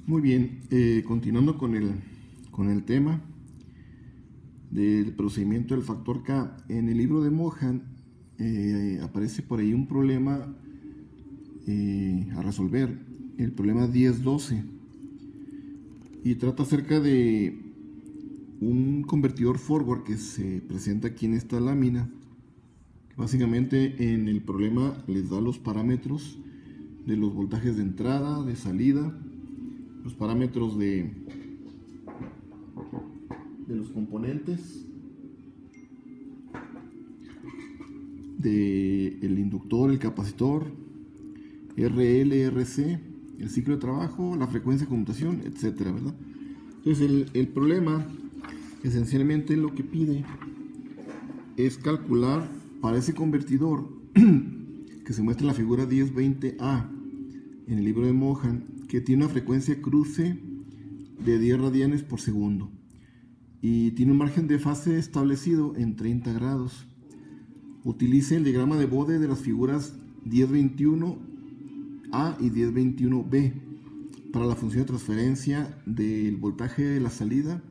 Muy bien, continuando con el tema del procedimiento del factor K. En el libro de Mohan aparece por ahí un problema a resolver, el problema 1012, y trata acerca de un convertidor forward que se presenta aquí en esta lámina. Básicamente en el problema les da los parámetros de los voltajes de entrada, de salida, los parámetros de los componentes, del inductor, el capacitor, RL, RC, el ciclo de trabajo, la frecuencia de conmutación, etcétera, ¿verdad? Entonces el problema esencialmente lo que pide es calcular para ese convertidor que se muestra en la figura 1020A en el libro de Mohan, que tiene una frecuencia cruce de 10 radianes por segundo y tiene un margen de fase establecido en 30 grados. Utilice el diagrama de Bode de las figuras 1021A y 1021B para la función de transferencia del voltaje de la salida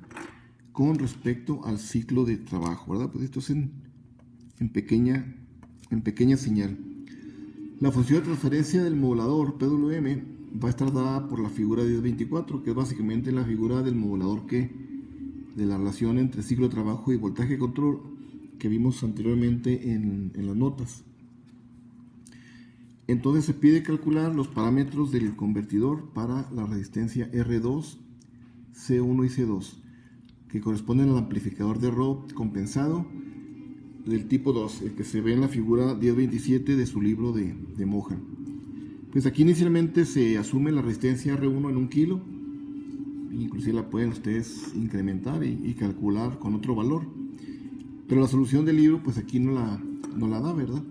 con respecto al ciclo de trabajo, ¿verdad? Pues esto es en pequeña señal. La función de transferencia del modulador PWM va a estar dada por la figura 1024, que es básicamente la figura del modulador que de la relación entre ciclo de trabajo y voltaje de control que vimos anteriormente en las notas. Entonces se pide calcular los parámetros del convertidor para la resistencia R2, C1 y C2, que corresponden al amplificador de Roth compensado del tipo 2, el que se ve en la figura 1027 de su libro de Mohan. Pues aquí inicialmente se asume la resistencia R1 en 1 kilo, inclusive la pueden ustedes incrementar y calcular con otro valor, pero la solución del libro pues aquí no la da, ¿verdad?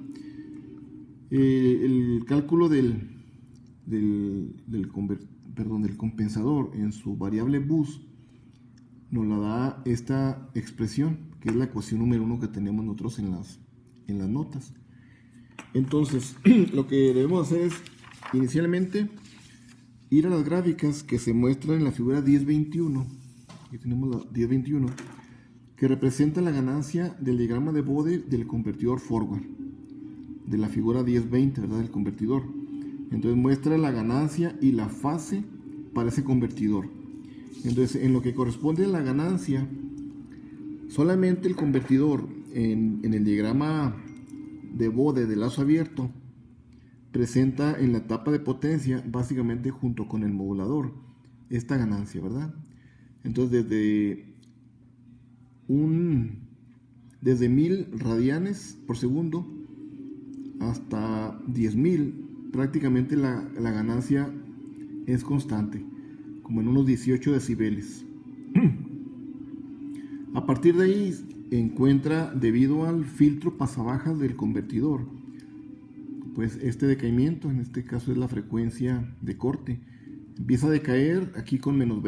El cálculo del compensador en su variable bus nos la da esta expresión, que es la ecuación número 1 que tenemos nosotros en las notas. Entonces, lo que debemos hacer es, inicialmente, ir a las gráficas que se muestran en la figura 1021. Aquí tenemos la 1021, que representa la ganancia del diagrama de Bode del convertidor forward, de la figura 1020, ¿verdad? Del convertidor. Entonces muestra la ganancia y la fase para ese convertidor. Entonces, en lo que corresponde a la ganancia, solamente el convertidor en el diagrama de Bode de lazo abierto presenta en la etapa de potencia, básicamente junto con el modulador, esta ganancia, ¿verdad? Entonces, desde 1000 radianes por segundo hasta 10.000, prácticamente la ganancia es constante, como en unos 18 decibeles. A partir de ahí encuentra, debido al filtro pasabajas del convertidor, pues este decaimiento, en este caso es la frecuencia de corte, empieza a decaer aquí con menos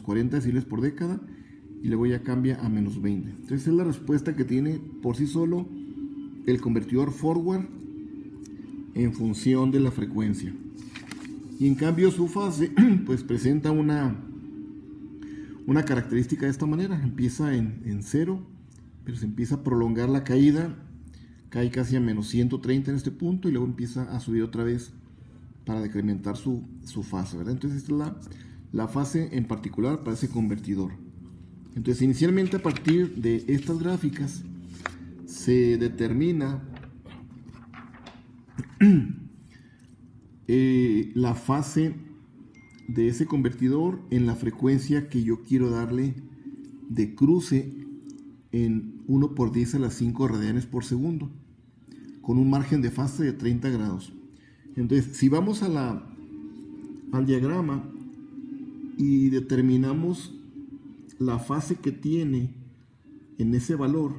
40 decibeles por década, y luego ya cambia a menos 20. Entonces es la respuesta que tiene por sí solo el convertidor forward en función de la frecuencia. Y en cambio su fase pues presenta una característica de esta manera. Empieza en 0, pero se empieza a prolongar la caída, cae casi a menos 130 en este punto y luego empieza a subir otra vez para decrementar su fase, ¿verdad? Entonces esta es la fase en particular para ese convertidor. Entonces inicialmente, a partir de estas gráficas se determina la fase de ese convertidor en la frecuencia que yo quiero darle de cruce en 1 por 10 a la 5 radianes por segundo, con un margen de fase de 30 grados. Entonces, si vamos al diagrama y determinamos la fase que tiene en ese valor,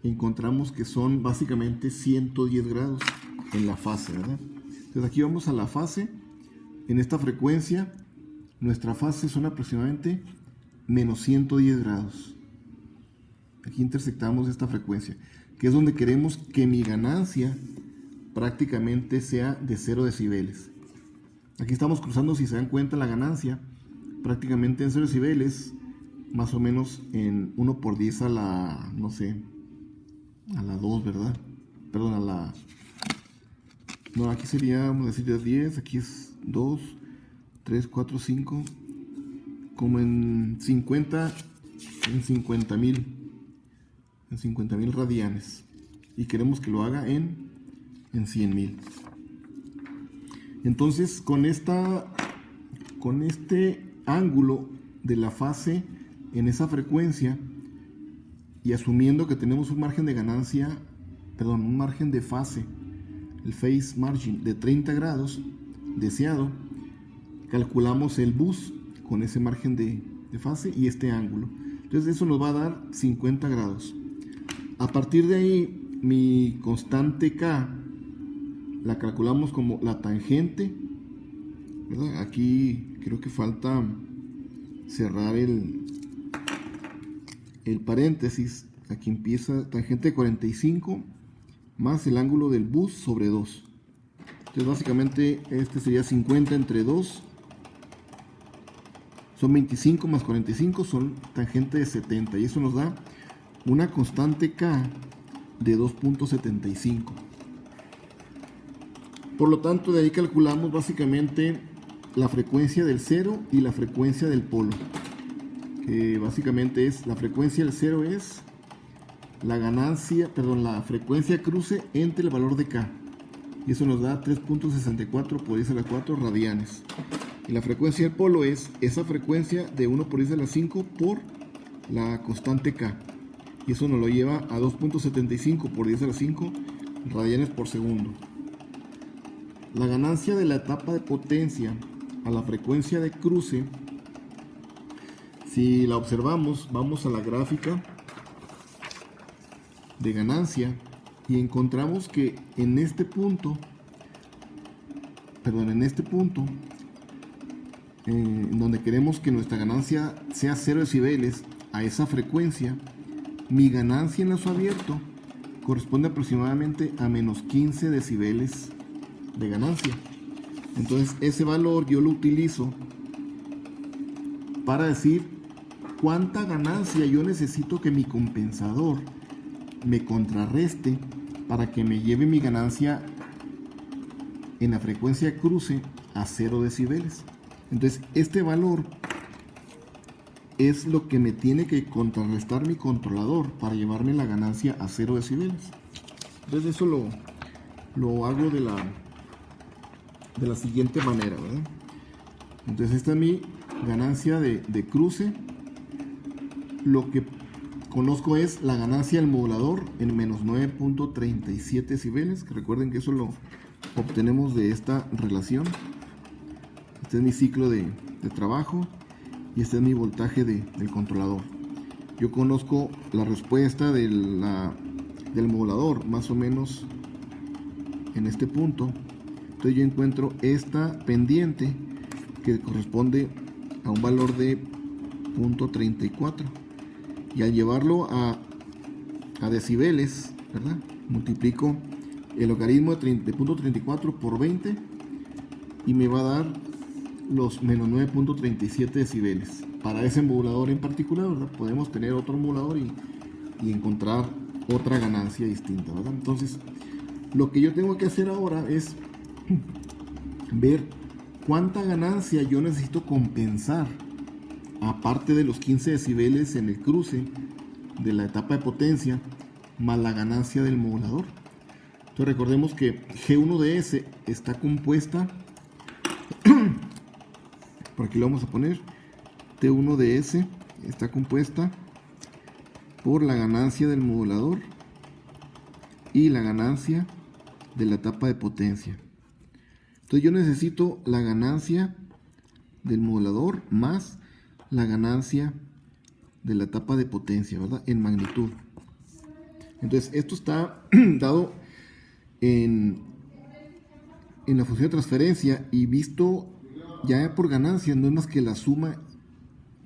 encontramos que son básicamente 110 grados en la fase, ¿verdad? Entonces aquí vamos a la fase. En esta frecuencia, nuestra fase son aproximadamente menos 110 grados. Aquí intersectamos esta frecuencia, que es donde queremos que mi ganancia prácticamente sea de 0 decibeles. Aquí estamos cruzando, si se dan cuenta, la ganancia prácticamente en 0 decibeles, más o menos en 1 por 10 a la, no sé, a la 2, ¿verdad? Perdón, a la... No, aquí sería, vamos a decir, 10, aquí es 2, 3, 4, 5, como en 50 mil, en 50 mil radianes. Y queremos que lo haga en 100 mil. Entonces, con este ángulo de la fase en esa frecuencia y asumiendo que tenemos un margen de ganancia, perdón, un margen de fase, el phase margin de 30 grados deseado, calculamos el bus con ese margen de fase y este ángulo. Entonces eso nos va a dar 50 grados. A partir de ahí, mi constante K la calculamos como la tangente, ¿verdad? Aquí creo que falta cerrar el paréntesis. Aquí empieza tangente de 45 más el ángulo del bus sobre 2. Entonces básicamente este sería 50 entre 2. Son 25 más 45, son tangente de 70. Y eso nos da una constante K de 2.75. Por lo tanto, de ahí calculamos básicamente la frecuencia del cero y la frecuencia del polo. Que básicamente es, la frecuencia del cero es la ganancia, perdón, la frecuencia cruce entre el valor de K. Y eso nos da 3.64 por 10 a la 4 radianes. Y la frecuencia del polo es esa frecuencia de 1 por 10 a la 5 por la constante K. Y eso nos lo lleva a 2.75 por 10 a la 5 radianes por segundo. La ganancia de la etapa de potencia a la frecuencia de cruce, si la observamos, vamos a la gráfica de ganancia y encontramos que en este punto, en donde queremos que nuestra ganancia sea 0 decibeles a esa frecuencia, mi ganancia en lazo abierto corresponde aproximadamente a menos 15 decibeles de ganancia. Entonces ese valor yo lo utilizo para decir cuánta ganancia yo necesito que mi compensador me contrarreste para que me lleve mi ganancia en la frecuencia cruce a 0 decibeles. Entonces este valor es lo que me tiene que contrarrestar mi controlador para llevarme la ganancia a 0 decibeles. Entonces eso lo hago de la siguiente manera, ¿verdad? Entonces esta es mi ganancia de cruce. Lo que conozco es la ganancia del modulador en menos 9.37 decibeles, que recuerden que eso lo obtenemos de esta relación. Este es mi ciclo de trabajo y este es mi voltaje del controlador. Yo conozco la respuesta del modulador más o menos en este punto. Entonces yo encuentro esta pendiente que corresponde a un valor de 0.34 y al llevarlo a decibeles, ¿verdad? Multiplico el logaritmo de 0.34 por 20 y me va a dar los menos 9.37 decibeles. Para ese modulador en particular, ¿verdad? Podemos tener otro modulador y encontrar otra ganancia distinta, ¿verdad? Entonces lo que yo tengo que hacer ahora es ver cuánta ganancia yo necesito compensar aparte de los 15 decibeles en el cruce de la etapa de potencia más la ganancia del modulador. Entonces recordemos que G1 de S está compuesta por aquí lo vamos a poner, T1 de S está compuesta por la ganancia del modulador y la ganancia de la etapa de potencia. Entonces yo necesito la ganancia del modulador más la ganancia de la etapa de potencia, ¿verdad? En magnitud. Entonces esto está dado en la función de transferencia y visto ya por ganancia, no es más que la suma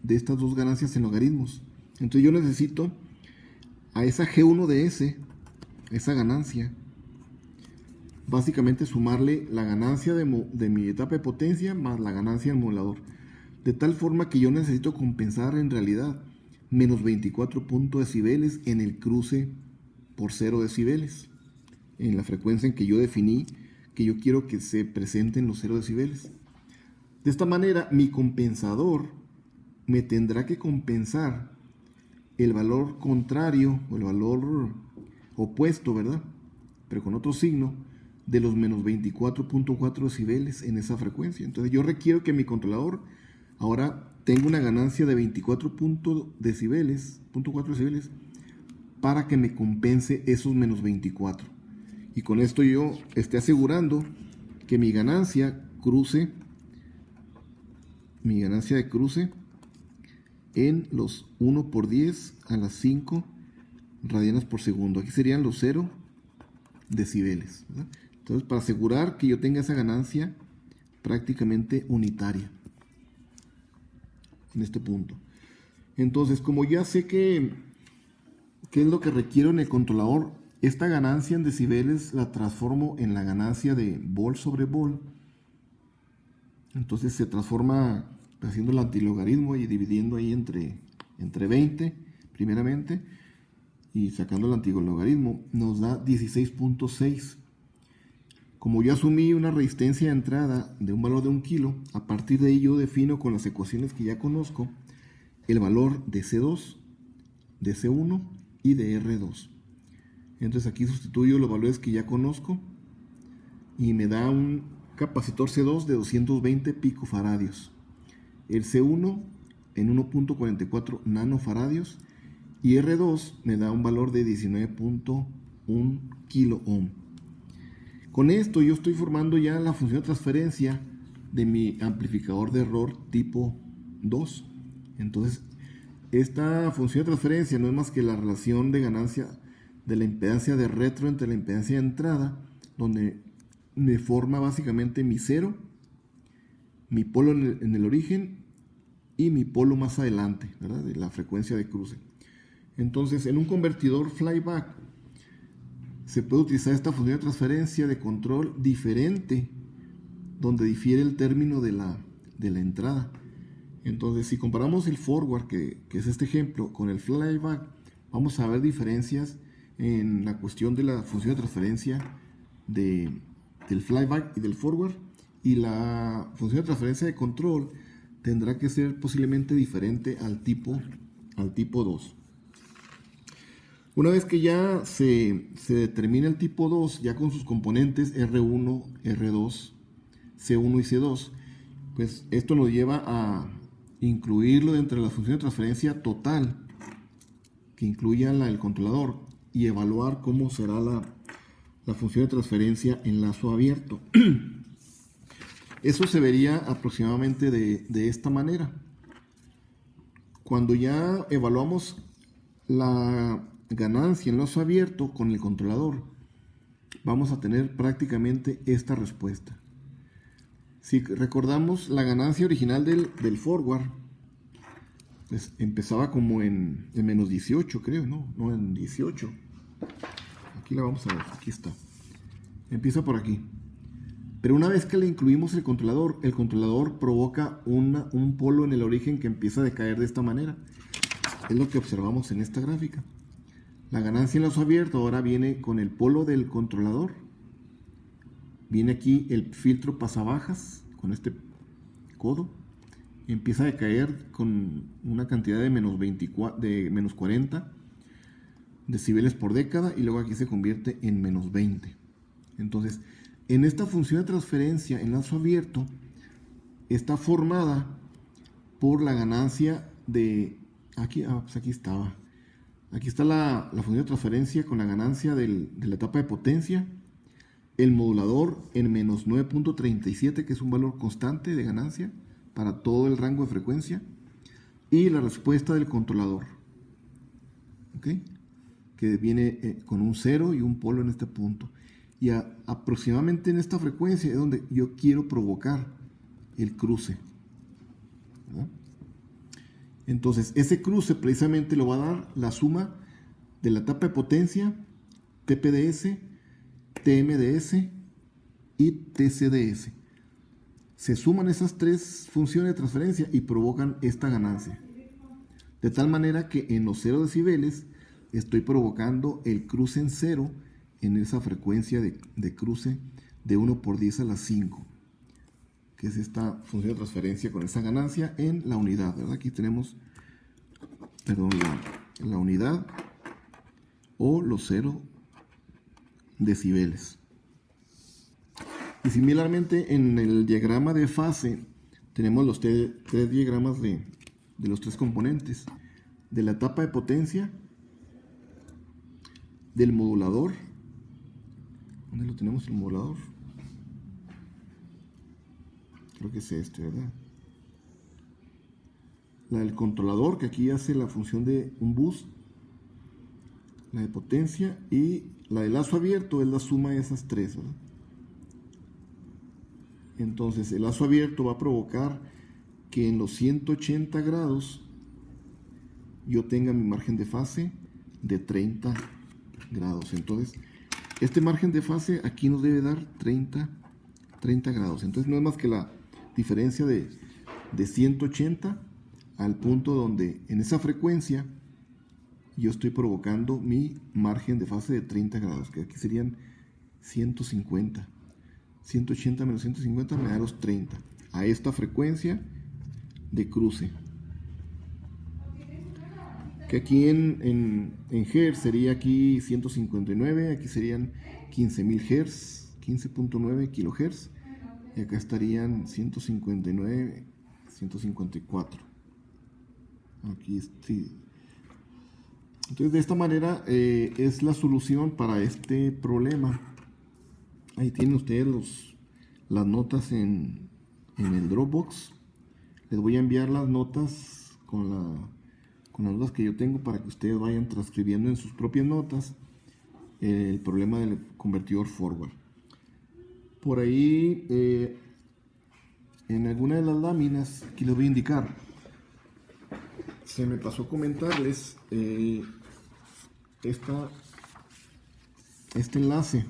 de estas dos ganancias en logaritmos. Entonces yo necesito a esa G1 de S, esa ganancia, básicamente sumarle la ganancia de mi etapa de potencia más la ganancia del modulador. De tal forma que yo necesito compensar en realidad menos 24 decibeles en el cruce por 0 decibeles. En la frecuencia en que yo definí que yo quiero que se presenten los 0 decibeles. De esta manera, mi compensador me tendrá que compensar el valor contrario o el valor opuesto, ¿verdad? Pero con otro signo de los menos 24.4 decibeles en esa frecuencia. Entonces yo requiero que mi controlador ahora tenga una ganancia de 24.4 decibeles para que me compense esos menos 24. Y con esto yo esté asegurando que mi ganancia de cruce en los 1 por 10 a las 5 radianes por segundo. Aquí serían los 0 decibeles, ¿verdad? Entonces, para asegurar que yo tenga esa ganancia prácticamente unitaria en este punto. Entonces, como ya sé qué es lo que requiero en el controlador, esta ganancia en decibeles la transformo en la ganancia de vol sobre vol. Entonces se transforma haciendo el antilogaritmo y dividiendo ahí entre 20 primeramente y sacando el antilogaritmo nos da 16.6. Como yo asumí una resistencia de entrada de un valor de 1 kilo, a partir de ahí yo defino con las ecuaciones que ya conozco el valor de C2, de C1 y de R2. Entonces aquí sustituyo los valores que ya conozco y me da un capacitor C2 de 220 picofaradios. El C1 en 1.44 nanofaradios y R2 me da un valor de 19.1 kilo ohm. Con esto yo estoy formando ya la función de transferencia de mi amplificador de error tipo 2. Entonces esta función de transferencia no es más que la relación de ganancia de la impedancia de retro entre la impedancia de entrada, donde me forma básicamente mi cero, mi polo en el origen y mi polo más adelante, ¿verdad? De la frecuencia de cruce. Entonces, en un convertidor flyback se puede utilizar esta función de transferencia de control diferente, donde difiere el término de la entrada. Entonces, si comparamos el forward, que es este ejemplo, con el flyback, vamos a ver diferencias en la cuestión de la función de transferencia del flyback y del forward, y la función de transferencia de control tendrá que ser posiblemente diferente al tipo 2. Una vez que ya se determina el tipo 2, ya con sus componentes R1, R2, C1 y C2, pues esto nos lleva a incluirlo dentro de la función de transferencia total que incluya el controlador y evaluar cómo será la función de transferencia en lazo abierto. Eso se vería aproximadamente de esta manera. Cuando ya evaluamos la ganancia en lazo abierto con el controlador, vamos a tener prácticamente esta respuesta. Si recordamos la ganancia original del forward, pues empezaba como en menos 18, creo, no en 18. Aquí la vamos a ver, aquí está. Empieza por aquí. Pero una vez que le incluimos el controlador provoca un polo en el origen que empieza a decaer de esta manera. Es lo que observamos en esta gráfica. La ganancia en lazo abierto ahora viene con el polo del controlador. Viene aquí el filtro pasabajas con este codo. Empieza a decaer con una cantidad de menos 40 decibeles por década y luego aquí se convierte en menos 20. Entonces, en esta función de transferencia en lazo abierto está formada por la ganancia de... Aquí estaba. Aquí está la función de transferencia con la ganancia de la etapa de potencia, el modulador en menos 9.37, que es un valor constante de ganancia para todo el rango de frecuencia, y la respuesta del controlador, ¿ok? Que viene con un 0 y un polo en este punto. Y aproximadamente en esta frecuencia es donde yo quiero provocar el cruce, ¿verdad? Entonces, ese cruce precisamente lo va a dar la suma de la etapa de potencia, TPDS, TMDS y TCDS. Se suman esas tres funciones de transferencia y provocan esta ganancia. De tal manera que en los 0 decibeles estoy provocando el cruce en 0 en esa frecuencia de cruce de 1 por 10 a la 5, que es esta función de transferencia con esa ganancia en la unidad, ¿verdad? Aquí tenemos, perdón, la unidad o los 0 decibeles. Y similarmente en el diagrama de fase tenemos los tres diagramas de los tres componentes, de la etapa de potencia, del modulador. ¿Dónde lo tenemos el modulador? Creo que es este, ¿verdad? La del controlador, que aquí hace la función de un bus, la de potencia, y la de lazo abierto es la suma de esas tres, ¿verdad? Entonces el lazo abierto va a provocar que en los 180 grados yo tenga mi margen de fase de 30 grados. Entonces este margen de fase aquí nos debe dar 30 grados. Entonces no es más que la diferencia de 180 al punto donde en esa frecuencia yo estoy provocando mi margen de fase de 30 grados, que aquí serían 150. 180 menos 150 me da los 30. A esta frecuencia de cruce. Que aquí en Hz sería aquí 159, aquí serían 15.000 Hz, 15.9 kHz. Y acá estarían 159, 154. Aquí sí. Entonces de esta manera es la solución para este problema. Ahí tienen ustedes las notas en el Dropbox. Les voy a enviar las notas con las notas que yo tengo para que ustedes vayan transcribiendo en sus propias notas el problema del convertidor forward. Por ahí, en alguna de las láminas, aquí les voy a indicar, se me pasó comentarles este enlace.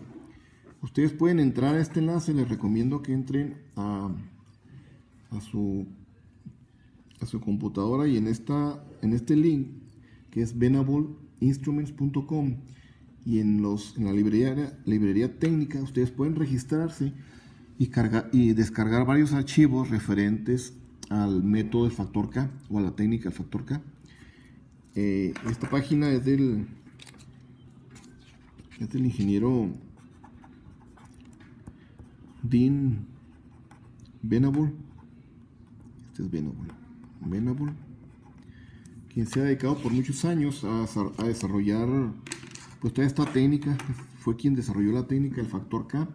Ustedes pueden entrar a este enlace, les recomiendo que entren a su computadora y en este link que es venableinstruments.com y en la librería técnica ustedes pueden registrarse y descargar varios archivos referentes al método del factor K o a la técnica del factor K. Esta página es del ingeniero Dean Venable. Este es Venable, quien se ha dedicado por muchos años a desarrollar pues toda esta técnica. Fue quien desarrolló la técnica del factor K.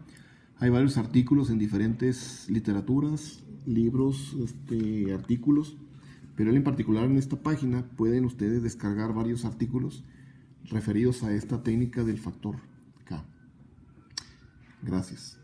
Hay varios artículos en diferentes literaturas, libros, artículos, pero él en particular en esta página pueden ustedes descargar varios artículos referidos a esta técnica del factor K. Gracias.